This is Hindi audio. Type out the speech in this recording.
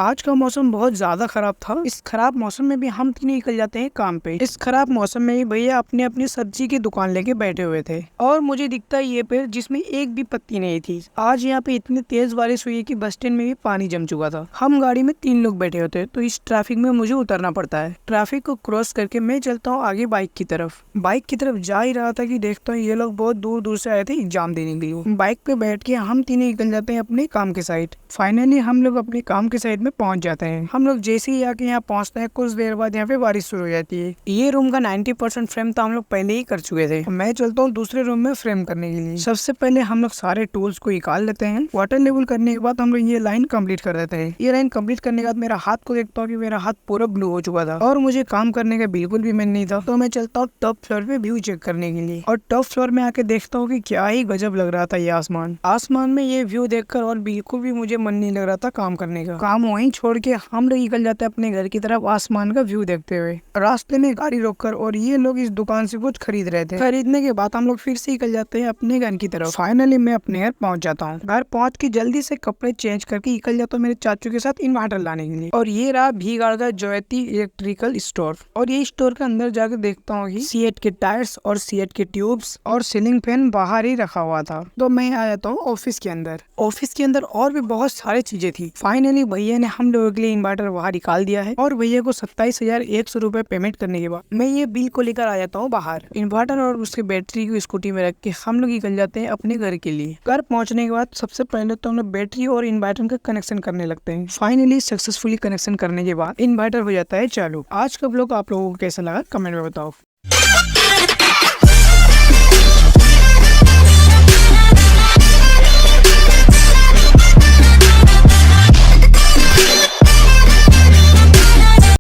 आज का मौसम बहुत ज्यादा खराब था। इस खराब मौसम में भी हम तीनों निकल जाते हैं काम पे। इस खराब मौसम में भी भैया अपने अपनी सब्जी की दुकान लेके बैठे हुए थे और मुझे दिखता ये पेड़ जिसमें एक भी पत्ती नहीं थी। आज यहाँ पे इतनी तेज बारिश हुई कि बस स्टैंड में भी पानी जम चुका था। हम गाड़ी में 3 लोग बैठे होते तो इस ट्रैफिक में मुझे उतरना पड़ता है। ट्रैफिक को क्रॉस करके मैं चलता हूँ आगे बाइक की तरफ जा ही रहा था कि देखता हूँ ये लोग बहुत दूर दूर से आए थे एग्जाम देने के लिए। बाइक पे बैठ के हम तीनों निकल जाते हैं अपने काम के साइड। फाइनली हम लोग अपने काम के साइड में पहुंच जाते हैं। हम लोग जैसे ही आके यहाँ पहुंचते हैं कुछ देर बाद यहाँ पे बारिश शुरू हो जाती है। ये रूम का 90% फ्रेम तो हम लोग पहले ही कर चुके थे। मैं चलता हूँ दूसरे रूम में फ्रेम करने के लिए। सबसे पहले हम लोग सारे टूल्स को निकाल लेते हैं। वाटर लेवल करने के बाद हम लोग ये लाइन कंप्लीट कर देते हैं। ये लाइन कंप्लीट करने के बाद मेरा हाथ को देखता हूँ कि मेरा हाथ पूरा ब्लू हो चुका था और मुझे काम करने का बिल्कुल भी मन नहीं था। तो मैं चलता हूँ टॉप फ्लोर पे व्यू चेक करने के लिए और टॉप फ्लोर में आके देखता हूँ कि क्या ही गजब लग रहा था ये आसमान में ये व्यू देखकर और बिल्कुल भी मुझे मन नहीं लग रहा था काम करने का। काम वहीं छोड़ के हम लोग निकल जाते हैं अपने घर की तरफ आसमान का व्यू देखते हुए। रास्ते में गाड़ी रोककर और ये लोग इस दुकान से कुछ खरीद रहे थे। खरीदने के बाद हम लोग फिर से निकल जाते हैं अपने घर की तरफ। फाइनली मैं अपने घर पहुंच जाता हूँ। घर पहुंच के जल्दी से कपड़े चेंज करके निकल जाता हूँ मेरे चाचू के साथ इन्वर्टर लाने के लिए। और ये रहा भीगाड़ा ज्योति इलेक्ट्रिकल स्टोर। और ये स्टोर के अंदर जाकर देखता हूँ कि सीएट के टायर्स और सीएट के ट्यूब्स और सीलिंग फैन बाहर ही रखा हुआ था। तो मैं आ जाता हूँ ऑफिस के अंदर और भी बहुत सारी चीजें थी। फाइनली भैया ने हम लोगों के लिए इन्वर्टर बाहर निकाल दिया है और भैया को 27,100 रुपए पेमेंट करने के बाद मैं ये बिल को लेकर आ जाता हूँ बाहर। इन्वर्टर और उसके बैटरी को स्कूटी में रख के हम लोग निकल जाते हैं अपने घर के लिए। घर पहुंचने के बाद सबसे पहले तो हम लोग बैटरी और इन्वर्टर का कनेक्शन करने लगते हैं। फाइनली सक्सेसफुली कनेक्शन करने के बाद इन्वर्टर हो जाता है चालू। आज का ब्लॉग आप लोगों को कैसा लगा कमेंट में बताओ।